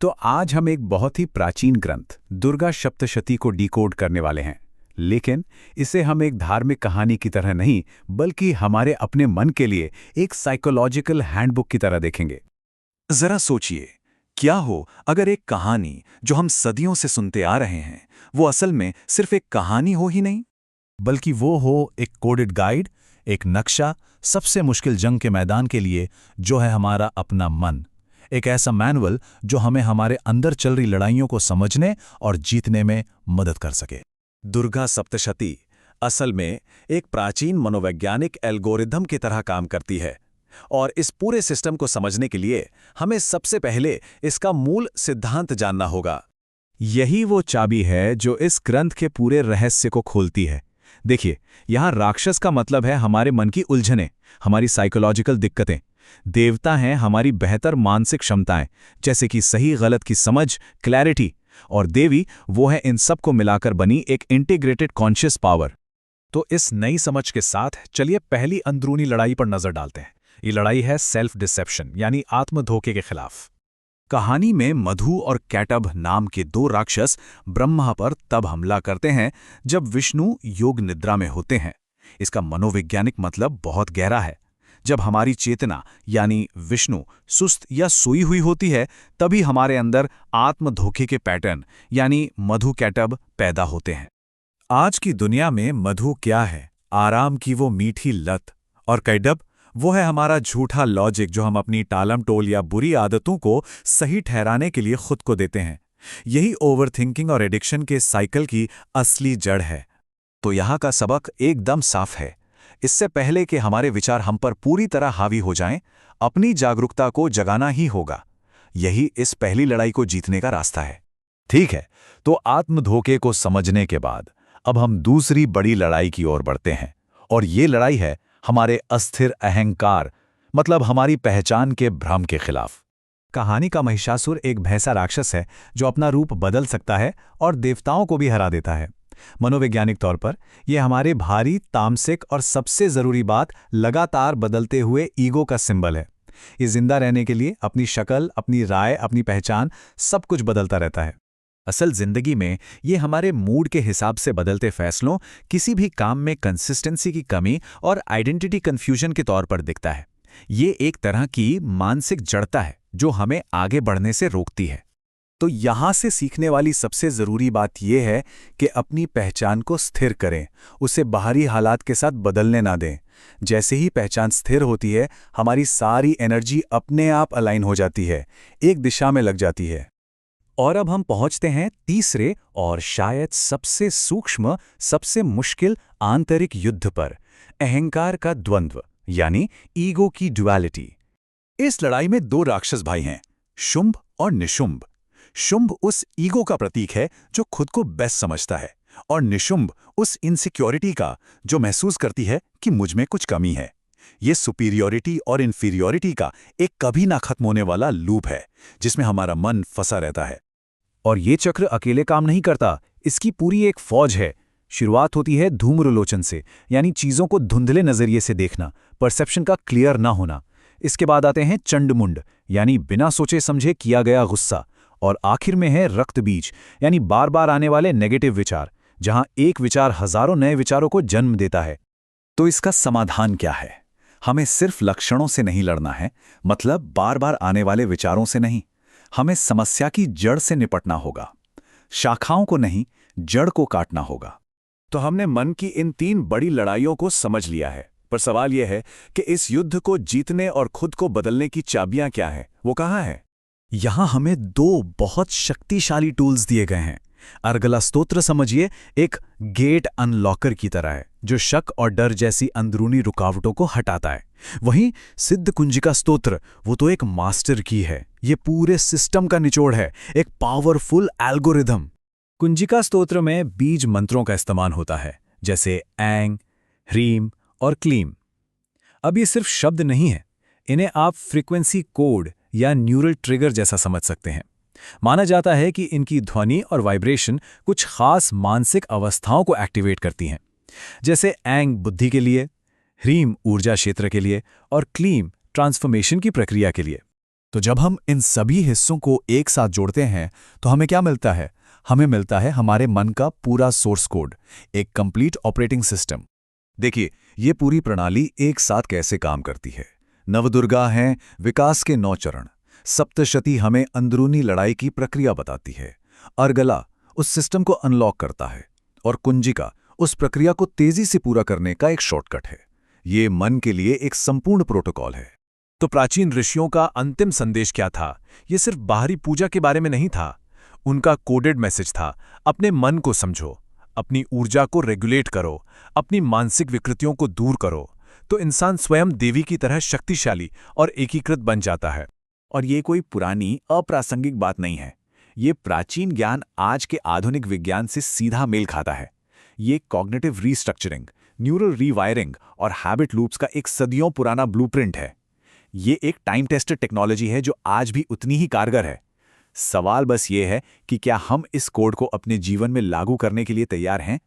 तो आज हम एक बहुत ही प्राचीन ग्रंथ दुर्गा सप्तशती को डिकोड करने वाले हैं। लेकिन इसे हम एक धार्मिक कहानी की तरह नहीं, बल्कि हमारे अपने मन के लिए एक साइकोलॉजिकल हैंडबुक की तरह देखेंगे। जरा सोचिए, क्या हो अगर एक कहानी जो हम सदियों से सुनते आ रहे हैं वो असल में सिर्फ एक कहानी हो ही नहीं, बल्कि वो हो एक कोडेड गाइड, एक नक्शा सबसे मुश्किल जंग के मैदान के लिए, जो है हमारा अपना मन। एक ऐसा मैनुअल जो हमें हमारे अंदर चल रही लड़ाइयों को समझने और जीतने में मदद कर सके। दुर्गा सप्तशती असल में एक प्राचीन मनोवैज्ञानिक एल्गोरिथम की तरह काम करती है। और इस पूरे सिस्टम को समझने के लिए हमें सबसे पहले इसका मूल सिद्धांत जानना होगा। यही वो चाबी है जो इस ग्रंथ के पूरे रहस्य को खोलती है। देखिए, यहाँ राक्षस का मतलब है हमारे मन की उलझनें, हमारी साइकोलॉजिकल दिक्कतें। देवता हैं हमारी बेहतर मानसिक क्षमताएं, जैसे कि सही गलत की समझ, क्लैरिटी। और देवी वो है इन सब को मिलाकर बनी एक इंटीग्रेटेड कॉन्शियस पावर। तो इस नई समझ के साथ चलिए पहली अंदरूनी लड़ाई पर नजर डालते हैं। ये लड़ाई है सेल्फ डिसेप्शन यानी आत्म धोखे के खिलाफ। कहानी में मधु और कैटभ नाम के दो राक्षस ब्रह्मा पर तब हमला करते हैं जब विष्णु योग निद्रा में होते हैं। इसका मनोवैज्ञानिक मतलब बहुत गहरा है। जब हमारी चेतना यानी विष्णु सुस्त या सोई हुई होती है, तभी हमारे अंदर आत्म धोखे के पैटर्न यानी मधु कैटभ पैदा होते हैं। आज की दुनिया में मधु क्या है? आराम की वो मीठी लत। और कैटभ वो है हमारा झूठा लॉजिक जो हम अपनी टालमटोल या बुरी आदतों को सही ठहराने के लिए खुद को देते हैं। यही ओवरथिंकिंग और एडिक्शन के साइकिल की असली जड़ है। तो यहाँ का सबक एकदम साफ है। इससे पहले कि हमारे विचार हम पर पूरी तरह हावी हो जाएं, अपनी जागरूकता को जगाना ही होगा। यही इस पहली लड़ाई को जीतने का रास्ता है। ठीक है, तो आत्म धोखे को समझने के बाद अब हम दूसरी बड़ी लड़ाई की ओर बढ़ते हैं। और ये लड़ाई है हमारे अस्थिर अहंकार, मतलब हमारी पहचान के भ्रम के खिलाफ। कहानी का महिषासुर एक भैंसा राक्षस है जो अपना रूप बदल सकता है और देवताओं को भी हरा देता है। मनोवैज्ञानिक तौर पर यह हमारे भारी, तामसिक और सबसे जरूरी बात लगातार बदलते हुए ईगो का सिंबल है। ये जिंदा रहने के लिए अपनी शक्ल, अपनी राय, अपनी पहचान सब कुछ बदलता रहता है। असल जिंदगी में ये हमारे मूड के हिसाब से बदलते फैसलों, किसी भी काम में कंसिस्टेंसी की कमी और आइडेंटिटी कंफ्यूजन के तौर पर दिखता है। ये एक तरह की मानसिक जड़ता है जो हमें आगे बढ़ने से रोकती है। तो यहाँ से सीखने वाली सबसे ज़रूरी बात यह है कि अपनी पहचान को स्थिर करें, उसे बाहरी हालात के साथ बदलने ना दें। जैसे ही पहचान स्थिर होती है, हमारी सारी एनर्जी अपने आप अलाइन हो जाती है, एक दिशा में लग जाती है। और अब हम पहुंचते हैं तीसरे और शायद सबसे सूक्ष्म, सबसे मुश्किल आंतरिक युद्ध पर, अहंकार का द्वंद्व यानी ईगो की ड्युअलिटी। इस लड़ाई में दो राक्षस भाई हैं, शुंभ और निशुंभ। शुंभ उस ईगो का प्रतीक है जो खुद को बेस्ट समझता है, और निशुंभ उस इनसिक्योरिटी का जो महसूस करती है कि मुझ में कुछ कमी है। ये सुपीरियॉरिटी और इन्फीरियॉरिटी का एक कभी ना खत्म होने वाला लूप है जिसमें हमारा मन फंसा रहता है। और ये चक्र अकेले काम नहीं करता, इसकी पूरी एक फौज है। शुरुआत होती है धूम्रलोचन से, यानी चीजों को धुंधले नजरिए से देखना, परसेप्शन का क्लियर ना होना। इसके बाद आते हैं चंडमुंड, यानी बिना सोचे समझे किया गया गुस्सा। और आखिर में है रक्त बीज, यानी बार बार आने वाले नेगेटिव विचार, जहां एक विचार हजारों नए विचारों को जन्म देता है। तो इसका समाधान क्या है? हमें सिर्फ लक्षणों से नहीं लड़ना है, मतलब बार बार आने वाले विचारों से नहीं। हमें समस्या की जड़ से निपटना होगा, शाखाओं को नहीं, जड़ को काटना होगा। तो हमने मन की इन तीन बड़ी लड़ाइयों को समझ लिया है, पर सवाल यह है कि इस युद्ध को जीतने और खुद को बदलने की चाबियां क्या हैं? वो कहाँ है? यहां हमें दो बहुत शक्तिशाली टूल्स दिए गए हैं। अर्गला स्तोत्र समझिए एक गेट अनलॉकर की तरह है जो शक और डर जैसी अंदरूनी रुकावटों को हटाता है। वहीं सिद्ध कुंजिका स्तोत्र वो तो एक मास्टर की है, ये पूरे सिस्टम का निचोड़ है, एक पावरफुल एल्गोरिथम। कुंजिका स्तोत्र में बीज मंत्रों का इस्तेमाल होता है, जैसे ऐंग, ह्रीम और क्लीम। अब ये सिर्फ शब्द नहीं है, इन्हें आप फ्रीक्वेंसी कोड या न्यूरल ट्रिगर जैसा समझ सकते हैं। माना जाता है कि इनकी ध्वनि और वाइब्रेशन कुछ खास मानसिक अवस्थाओं को एक्टिवेट करती हैं, जैसे ऐंग बुद्धि के लिए, ह्रीम ऊर्जा क्षेत्र के लिए और क्लीम ट्रांसफॉर्मेशन की प्रक्रिया के लिए। तो जब हम इन सभी हिस्सों को एक साथ जोड़ते हैं तो हमें क्या मिलता है? हमें मिलता है हमारे मन का पूरा सोर्स कोड, एक कंप्लीट ऑपरेटिंग सिस्टम। देखिए, ये पूरी प्रणाली एक साथ कैसे काम करती है। नवदुर्गा हैं विकास के 9 चरण। सप्तशती हमें अंदरूनी लड़ाई की प्रक्रिया बताती है। अर्गला उस सिस्टम को अनलॉक करता है और कुंजिका उस प्रक्रिया को तेजी से पूरा करने का एक शॉर्टकट है। ये मन के लिए एक संपूर्ण प्रोटोकॉल है। तो प्राचीन ऋषियों का अंतिम संदेश क्या था? ये सिर्फ बाहरी पूजा के बारे में नहीं था। उनका कोडेड मैसेज था, अपने मन को समझो, अपनी ऊर्जा को रेगुलेट करो, अपनी मानसिक विकृतियों को दूर करो, तो इंसान स्वयं देवी की तरह शक्तिशाली और एकीकृत बन जाता है। और ये कोई पुरानी अप्रासंगिक बात नहीं है। ये प्राचीन ज्ञान आज के आधुनिक विज्ञान से सीधा मेल खाता है। ये कॉग्निटिव रीस्ट्रक्चरिंग, न्यूरल रीवायरिंग और हैबिट लूप्स का एक सदियों पुराना ब्लूप्रिंट है। ये एक टाइम टेस्टेड टेक्नोलॉजी है जो आज भी उतनी ही कारगर है। सवाल बस ये है कि क्या हम इस कोड को अपने जीवन में लागू करने के लिए तैयार हैं?